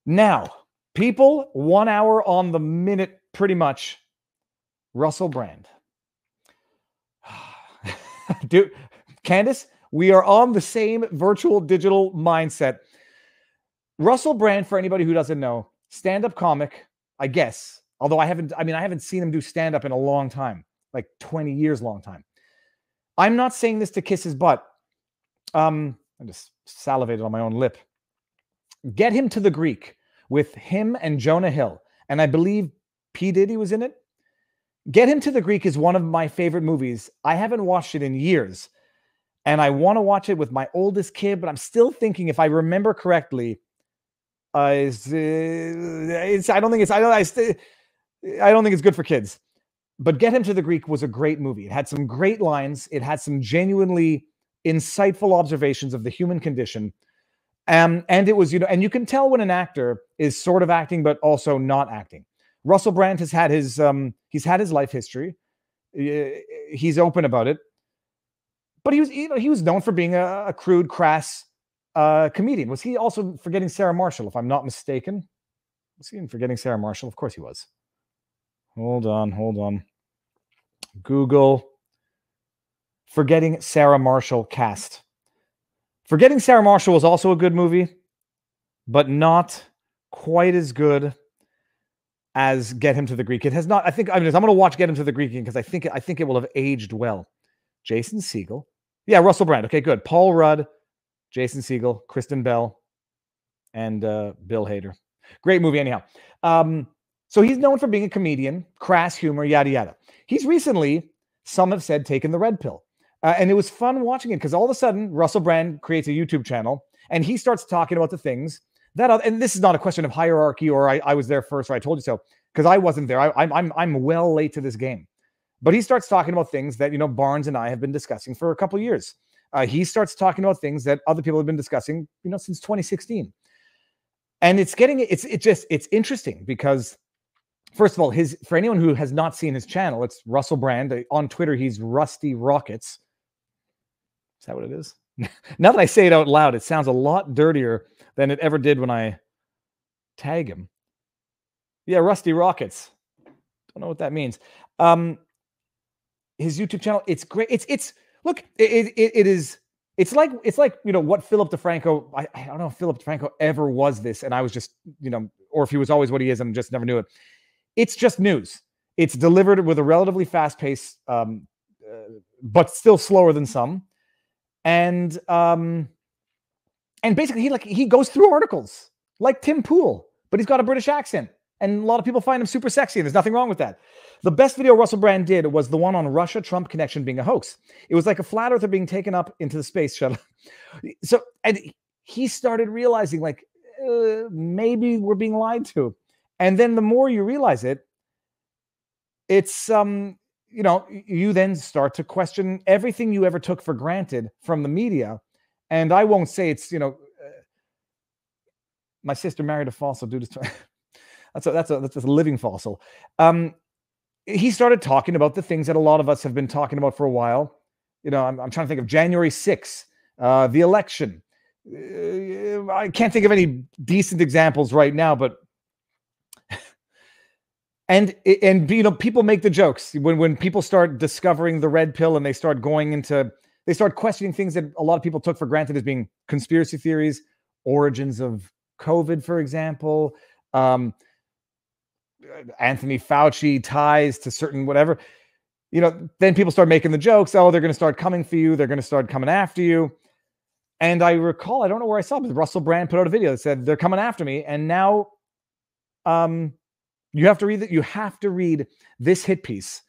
Now, people, 1 hour on the minute, pretty much. Russell Brand. Dude, Candace, we are on the same virtual digital mindset. Russell Brand, for anybody who doesn't know, stand-up comic, I guess. Although I haven't seen him do stand-up in a long time, like 20 years long time. I'm not saying this to kiss his butt. I just salivated on my own lip. Get Him to the Greek with him and Jonah Hill. And I believe P. Diddy was in it. Get Him to the Greek is one of my favorite movies. I haven't watched it in years. And I want to watch it with my oldest kid, but I'm still thinking, if I remember correctly, I don't think it's good for kids. But Get Him to the Greek was a great movie. It had some great lines. It had some genuinely insightful observations of the human condition. And it was, and you can tell when an actor is sort of acting, but also not acting. Russell Brand has had his life history. He's open about it. But he was known for being a crude, crass comedian. Was he also Forgetting Sarah Marshall, if I'm not mistaken? Was he in Forgetting Sarah Marshall? Of course he was. Hold on. Google Forgetting Sarah Marshall cast. Forgetting Sarah Marshall was also a good movie, but not quite as good as Get Him to the Greek. It has not. I'm going to watch Get Him to the Greek because I think it will have aged well. Jason Segel. Yeah, Russell Brand. Okay, good. Paul Rudd, Jason Segel, Kristen Bell, and Bill Hader. Great movie anyhow. So he's known for being a comedian, crass humor, yada, yada. He's recently, some have said, taken the red pill. And it was fun watching it because all of a sudden, Russell Brand creates a YouTube channel and he starts talking about the things that, and this is not a question of hierarchy or I was there first or I told you so, because I wasn't there. I'm well late to this game. But he starts talking about things that, Barnes and I have been discussing for a couple of years. He starts talking about things that other people have been discussing, since 2016. And it's interesting because, first of all, for anyone who has not seen his channel, it's Russell Brand. On Twitter, he's Rusty Rockets. Is that what it is? Now that I say it out loud, it sounds a lot dirtier than it ever did when I tag him. Yeah, Rusty Rockets. Don't know what that means. His YouTube channel, it's great. It's like what Philip DeFranco. I don't know if Philip DeFranco ever was this, and I was just or if he was always what he is and just never knew it. It's just news. It's delivered with a relatively fast pace, but still slower than some. And basically he goes through articles like Tim Pool, but he's got a British accent. And a lot of people find him super sexy, and there's nothing wrong with that. The best video Russell Brand did was the one on Russia-Trump connection being a hoax. It was like a flat earther being taken up into the space shuttle. And he started realizing, maybe we're being lied to. And then the more you realize it, it's, you then start to question everything you ever took for granted from the media. And I won't say it's, my sister married a fossil due to... That's a living fossil. He started talking about the things that a lot of us have been talking about for a while. I'm trying to think of January 6th, the election. I can't think of any decent examples right now, but and people make the jokes when people start discovering the red pill and they start questioning things that a lot of people took for granted as being conspiracy theories, origins of COVID, for example. Anthony Fauci ties to certain whatever, then people start making the jokes. Oh, they're going to start coming for you. They're going to start coming after you. And I recall, I don't know where I saw it, but Russell Brand put out a video that said they're coming after me. And now you have to read that. You have to read this hit piece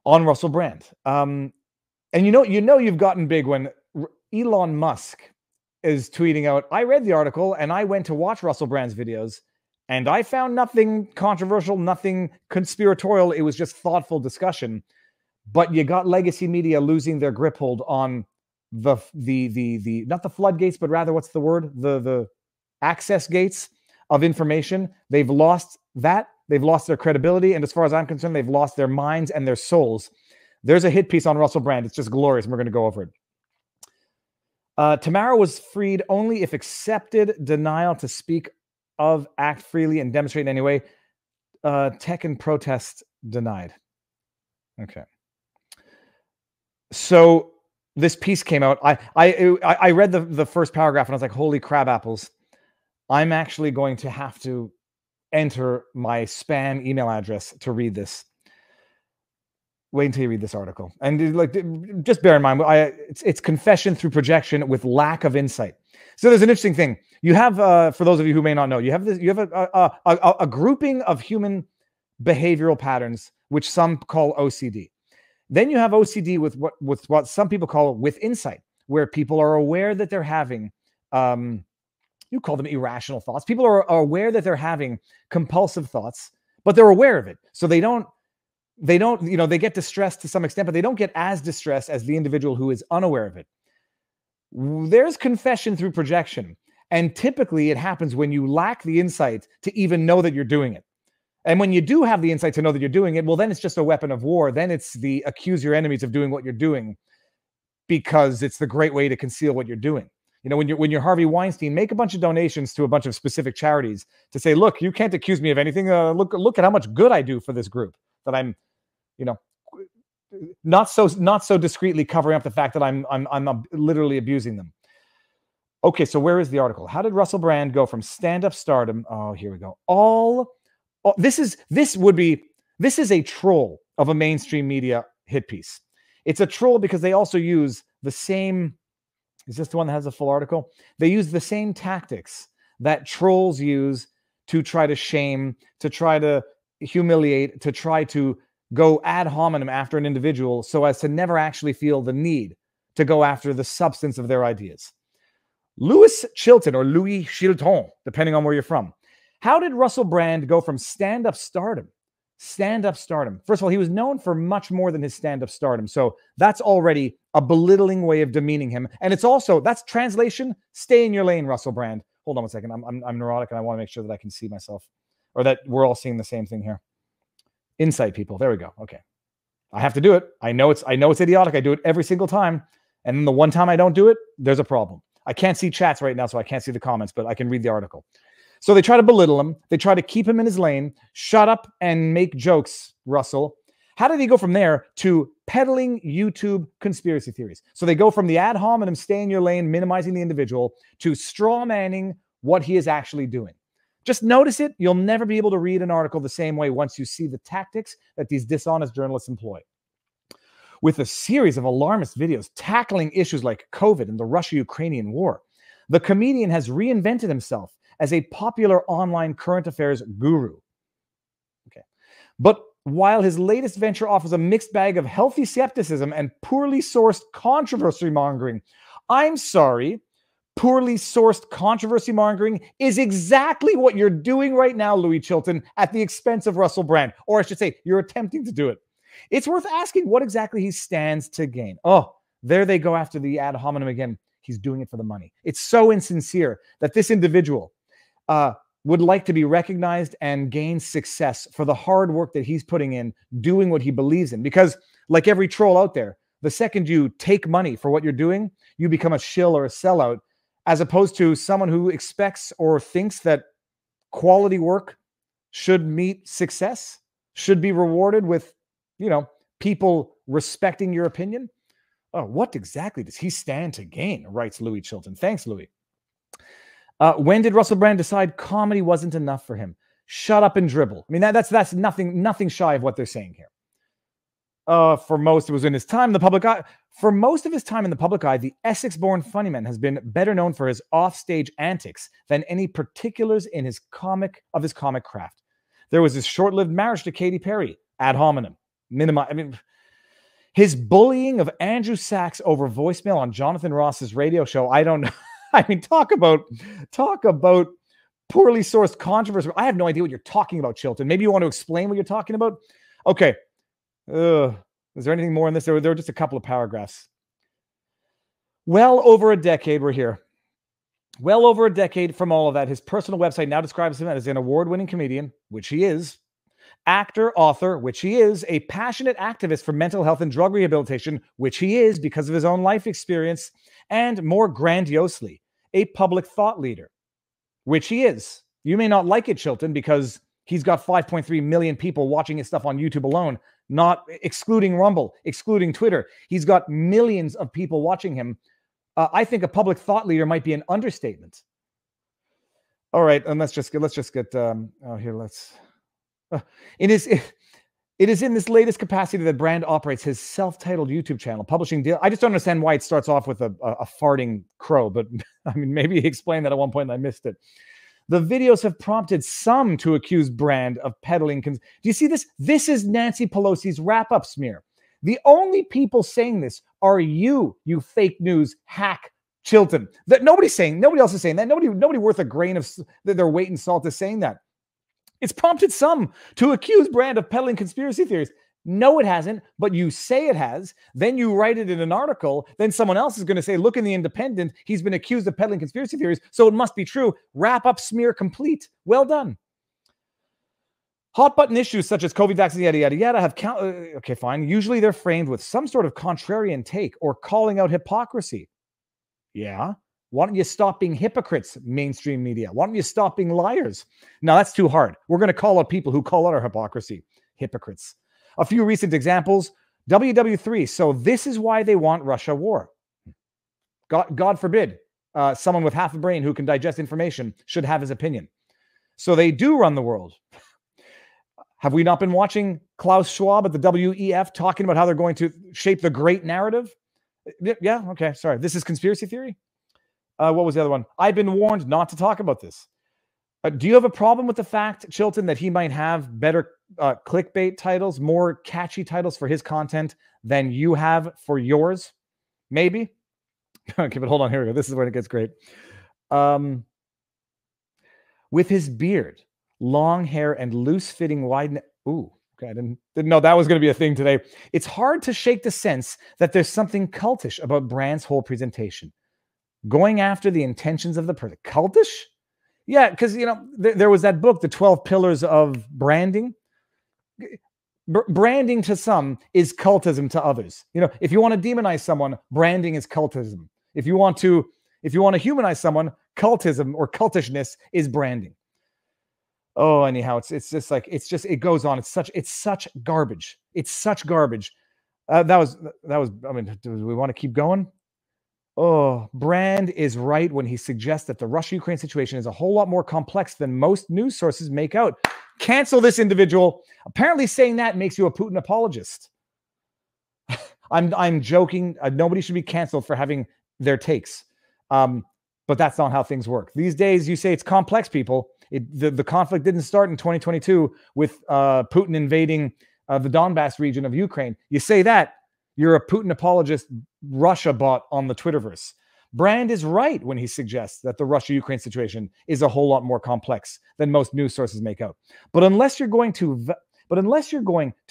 on Russell Brand. And you've gotten big when Elon Musk is tweeting out, I read the article and I went to watch Russell Brand's videos. And I found nothing controversial, nothing conspiratorial. It was just thoughtful discussion. But you got legacy media losing their grip hold on the not the floodgates, but rather what's the word? The access gates of information. They've lost that. They've lost their credibility. And as far as I'm concerned, they've lost their minds and their souls. There's a hit piece on Russell Brand. It's just glorious. And we're going to go over it. Tamara was freed only if accepted denial to speak of act freely and demonstrate in any way. Tech and protest denied. Okay. So this piece came out. I read the first paragraph and I was like, holy crab apples. I'm actually going to have to enter my spam email address to read this. Wait until you read this article. And like, just bear in mind, it's confession through projection with lack of insight. So there's an interesting thing. You have, for those of you who may not know, you have a grouping of human behavioral patterns, which some call OCD. Then you have OCD with what some people call with insight, where people are aware that they're having, you call them irrational thoughts. People are aware that they're having compulsive thoughts, but they're aware of it. So they don't, they get distressed to some extent, but they don't get as distressed as the individual who is unaware of it. There's confession through projection. And typically it happens when you lack the insight to even know that you're doing it. And when you do have the insight to know that you're doing it, well, then it's just a weapon of war. Then it's the accuse your enemies of doing what you're doing, because it's the great way to conceal what you're doing. When you're Harvey Weinstein, make a bunch of donations to a bunch of specific charities to say, look, you can't accuse me of anything. Look at how much good I do for this group, that I'm, not so discreetly covering up the fact that I'm literally abusing them. Okay, so where is the article? How did Russell Brand go from stand-up stardom? Oh, here we go. This is a troll of a mainstream media hit piece. It's a troll because they also use the same. Is this the one that has a full article? They use the same tactics that trolls use to try to shame, to try to humiliate, to try to go ad hominem after an individual so as to never actually feel the need to go after the substance of their ideas. Louis Chilton, or Louis Chilton, depending on where you're from. How did Russell Brand go from stand-up stardom? Stand-up stardom. First of all, he was known for much more than his stand-up stardom. So that's already a belittling way of demeaning him. And it's also, that's translation, stay in your lane, Russell Brand. Hold on one second. I'm neurotic and I want to make sure that I can see myself, or that we're all seeing the same thing here. Insight, people. There we go. Okay. I have to do it. I know it's idiotic. I do it every single time. And then the one time I don't do it, there's a problem. I can't see chats right now, so I can't see the comments, but I can read the article. So they try to belittle him. They try to keep him in his lane. Shut up and make jokes, Russell. How did he go from there to peddling YouTube conspiracy theories? So they go from the ad hominem, stay in your lane, minimizing the individual, to straw manning what he is actually doing. Just notice it. You'll never be able to read an article the same way once you see the tactics that these dishonest journalists employ. With a series of alarmist videos tackling issues like COVID and the Russia-Ukrainian war, the comedian has reinvented himself as a popular online current affairs guru. Okay. But while his latest venture offers a mixed bag of healthy skepticism and poorly sourced controversy mongering, I'm sorry, poorly sourced controversy mongering is exactly what you're doing right now, Louis Chilton, at the expense of Russell Brand. Or I should say, you're attempting to do it. It's worth asking what exactly he stands to gain. Oh, there they go after the ad hominem again. He's doing it for the money. It's so insincere that this individual would like to be recognized and gain success for the hard work that he's putting in, doing what he believes in. Because like every troll out there, the second you take money for what you're doing, you become a shill or a sellout, as opposed to someone who expects or thinks that quality work should meet success, should be rewarded with, people respecting your opinion. Oh, what exactly does he stand to gain? Writes Louis Chilton. Thanks, Louis. When did Russell Brand decide comedy wasn't enough for him? Shut up and dribble. I mean, that's nothing shy of what they're saying here. For most, it was in his time in the public eye. For most of his time in the public eye, the Essex-born funnyman has been better known for his offstage antics than any particulars in his comic craft. There was his short-lived marriage to Katy Perry, ad hominem. His bullying of Andrew Sachs over voicemail on Jonathan Ross's radio show. I don't know. I mean, talk about poorly sourced controversy. I have no idea what you're talking about, Chilton. Maybe you want to explain what you're talking about? Okay. Is there anything more in this? There were just a couple of paragraphs. Well over a decade, we're here. Well over a decade from all of that, his personal website now describes him as an award-winning comedian, which he is, actor, author, which he is, a passionate activist for mental health and drug rehabilitation, which he is because of his own life experience, and more grandiosely, a public thought leader, which he is. You may not like it, Chilton, because he's got 5.3 million people watching his stuff on YouTube alone, not excluding Rumble, excluding Twitter. He's got millions of people watching him. I think a public thought leader might be an understatement. All right, and let's just get it is in this latest capacity that Brand operates his self-titled YouTube channel, publishing deal. I just don't understand why it starts off with a farting crow, but I mean, maybe he explained that at one point and I missed it. The videos have prompted some to accuse Brand of peddling. Do you see this? This is Nancy Pelosi's wrap-up smear. The only people saying this are you fake news hack Chilton. That nobody else is saying that. Nobody worth a grain of their weight in salt is saying that. It's prompted some to accuse Brand of peddling conspiracy theories. No, it hasn't, but you say it has. Then you write it in an article. Then someone else is going to say, look in the Independent, he's been accused of peddling conspiracy theories, so it must be true. Wrap up smear complete. Well done. Hot button issues such as COVID vaccine, yada, yada, yada, have okay, fine. Usually they're framed with some sort of contrarian take or calling out hypocrisy. Yeah. Why don't you stop being hypocrites, mainstream media? Why don't you stop being liars? No, that's too hard. We're going to call out people who call out our hypocrisy. Hypocrites. A few recent examples. WW3. So this is why they want Russia war. God forbid someone with half a brain who can digest information should have his opinion. So they do run the world. Have we not been watching Klaus Schwab at the WEF talking about how they're going to shape the great narrative? Yeah, okay, sorry. This is conspiracy theory? What was the other one? I've been warned not to talk about this. Do you have a problem with the fact, Chilton, that he might have better clickbait titles, more catchy titles for his content than you have for yours? Maybe. Okay, but hold on. Here we go. This is where it gets great. With his beard, long hair, and loose-fitting wide... Ooh, okay, I didn't know that was going to be a thing today. It's hard to shake the sense that there's something cultish about Brand's whole presentation. Going after the intentions of the person. Cultish? Yeah, because, you know, there was that book, The 12 Pillars of Branding. Branding to some is cultism to others. You know, if you want to demonize someone, branding is cultism. If you want to humanize someone, cultism or cultishness is branding. Oh, anyhow, it's just like, it goes on. It's such garbage. It's such garbage. That was, I mean, do we want to keep going? Oh, Brand is right when he suggests that the Russia-Ukraine situation is a whole lot more complex than most news sources make out. Cancel this individual. Apparently saying that makes you a Putin apologist. I'm joking. Nobody should be canceled for having their takes. But that's not how things work. These days, you say it's complex, people. The conflict didn't start in 2022 with Putin invading the Donbass region of Ukraine. You say that, you're a Putin apologist Russia bot on the Twitterverse. Brand is right when he suggests that the Russia-Ukraine situation is a whole lot more complex than most news sources make out. But unless you're going to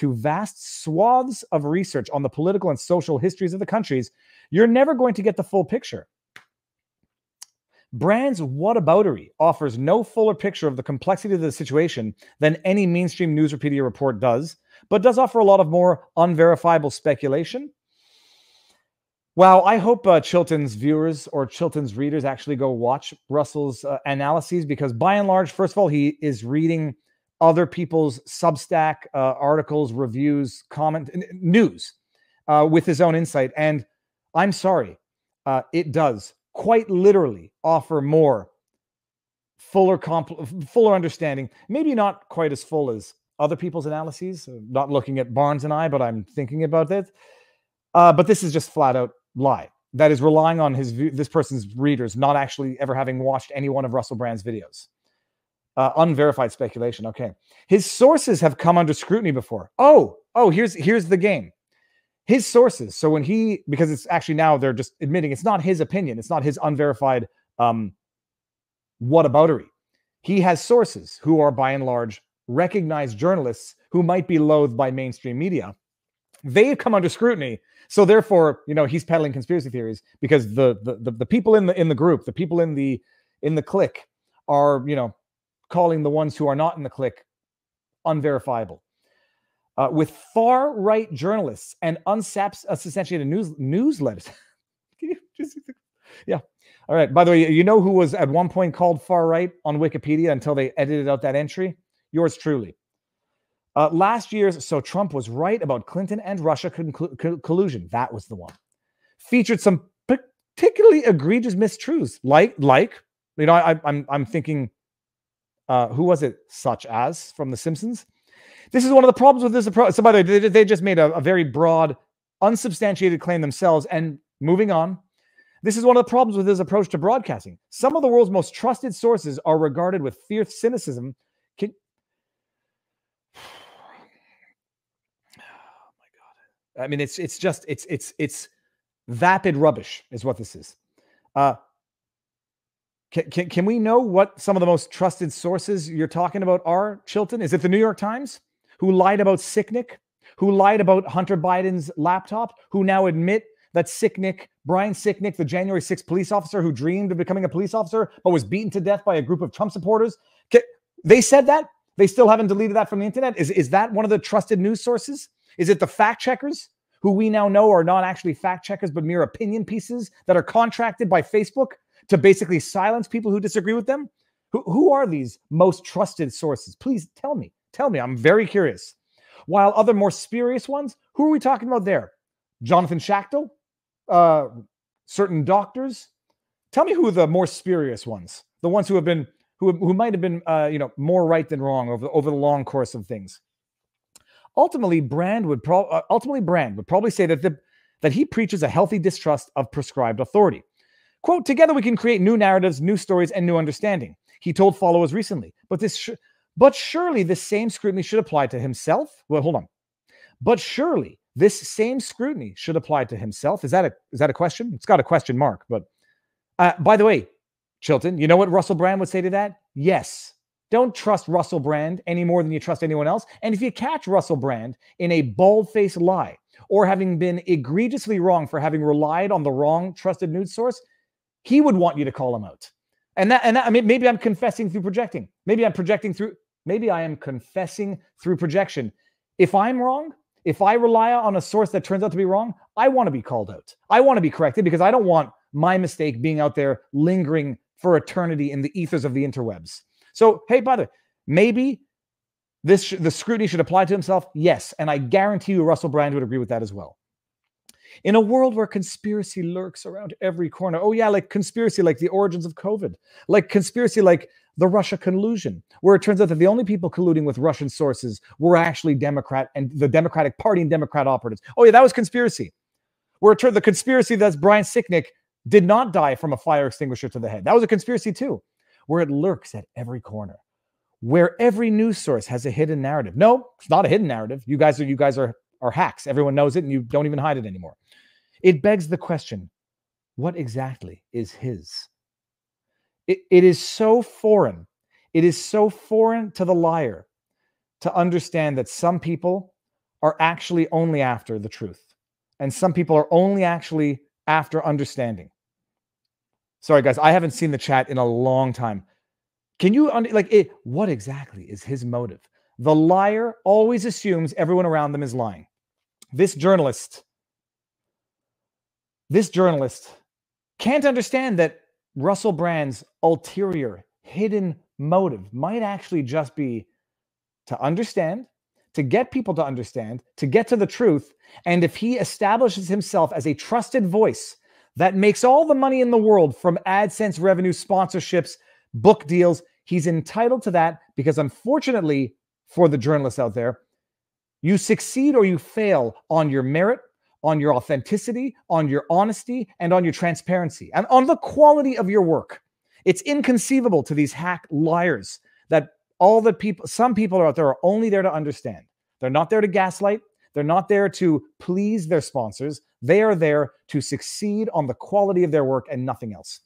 vast swaths of research on the political and social histories of the countries, you're never going to get the full picture. Brand's whataboutery offers no fuller picture of the complexity of the situation than any mainstream Newsrepedia report does, but does offer a lot of more unverifiable speculation. Wow, I hope Chilton's viewers or Chilton's readers actually go watch Russell's analyses, because by and large, first of all, he is reading other people's Substack articles, reviews, news with his own insight. And I'm sorry, it does quite literally offer more fuller understanding. Maybe not quite as full as other people's analyses. Not looking at Barnes and I, but I'm thinking about it. But this is just flat out lie. That is relying on this person's readers not actually ever having watched any one of Russell Brand's videos. Unverified speculation. Okay. His sources have come under scrutiny before. Oh, here's the game. His sources. So because it's actually now they're just admitting it's not his opinion. It's not his unverified whataboutery. He has sources who are by and large recognized journalists who might be loathed by mainstream media. They've come under scrutiny. So therefore, you know, he's peddling conspiracy theories because the people in the group, the people in the clique are, you know, calling the ones who are not in the clique unverifiable. With far-right journalists and unsubstantiated newsletters. All right. By the way, you know who was at one point called far right on Wikipedia until they edited out that entry? Yours truly. Last year's So Trump was right about Clinton and Russia collusion. That was the one. Featured some particularly egregious mistruths, like you know, I'm thinking, who was it? Such as from The Simpsons. This is one of the problems with this approach. So by the way, they just made a very broad, unsubstantiated claim themselves. And moving on, this is one of the problems with this approach to broadcasting. Some of the world's most trusted sources are regarded with fierce cynicism. Oh my God! I mean, it's vapid rubbish, is what this is. Can we know what some of the most trusted sources you're talking about are, Chilton? Is it the New York Times, who lied about Sicknick, who lied about Hunter Biden's laptop, who now admit that Sicknick, Brian Sicknick, the January 6th police officer who dreamed of becoming a police officer but was beaten to death by a group of Trump supporters? They said that? They still haven't deleted that from the internet? Is that one of the trusted news sources? Is it the fact checkers, who we now know are not actually fact checkers but mere opinion pieces that are contracted by Facebook to basically silence people who disagree with them? Who are these most trusted sources? Please tell me. Tell me. I'm very curious. While other more spurious ones, who are we talking about there? Jonathan Schachtel? Certain doctors? Tell me who are the more spurious ones. The ones who have been, who might have been, more right than wrong over the long course of things. Ultimately, Brand would probably say that he preaches a healthy distrust of prescribed authority. Quote, together we can create new narratives, new stories, and new understanding, he told followers recently. But surely this same scrutiny should apply to himself? Well, hold on. But surely this same scrutiny should apply to himself? Is that a question? It's got a question mark. But by the way, Chilton, you know what Russell Brand would say to that? Yes. Don't trust Russell Brand any more than you trust anyone else. And if you catch Russell Brand in a bald-faced lie or having been egregiously wrong for having relied on the wrong trusted news source, he would want you to call him out. And that, I mean, maybe I'm confessing through projecting. Maybe I am confessing through projection. If I'm wrong, if I rely on a source that turns out to be wrong, I want to be called out. I want to be corrected because I don't want my mistake being out there lingering for eternity in the ethers of the interwebs. So, hey, by the way, maybe the scrutiny should apply to himself. Yes. And I guarantee you Russell Brand would agree with that as well. In a world where conspiracy lurks around every corner. Oh, yeah, like conspiracy, like the origins of COVID, like conspiracy, like the Russia collusion, where it turns out that the only people colluding with Russian sources were actually Democrat and the Democratic Party and Democrat operatives. Oh, yeah, that was conspiracy. Where it turned the conspiracy that Brian Sicknick did not die from a fire extinguisher to the head. That was a conspiracy, too, where it lurks at every corner, where every news source has a hidden narrative. No, it's not a hidden narrative. You guys are hacks. Everyone knows it, and you don't even hide it anymore. It begs the question, what exactly is his? It is so foreign. It is so foreign to the liar to understand that some people are actually only after the truth, and some people are only actually after understanding. Sorry, guys, I haven't seen the chat in a long time. Can you, what exactly is his motive? The liar always assumes everyone around them is lying. This journalist can't understand that Russell Brand's ulterior, hidden motive might actually just be to understand, to get people to understand, to get to the truth. And if he establishes himself as a trusted voice that makes all the money in the world from AdSense revenue, sponsorships, book deals, he's entitled to that because, unfortunately, for the journalists out there, you succeed or you fail on your merit, on your authenticity, on your honesty, and on your transparency, and on the quality of your work. It's inconceivable to these hack liars that some people are out there are only there to understand. They're not there to gaslight. They're not there to please their sponsors. They are there to succeed on the quality of their work and nothing else.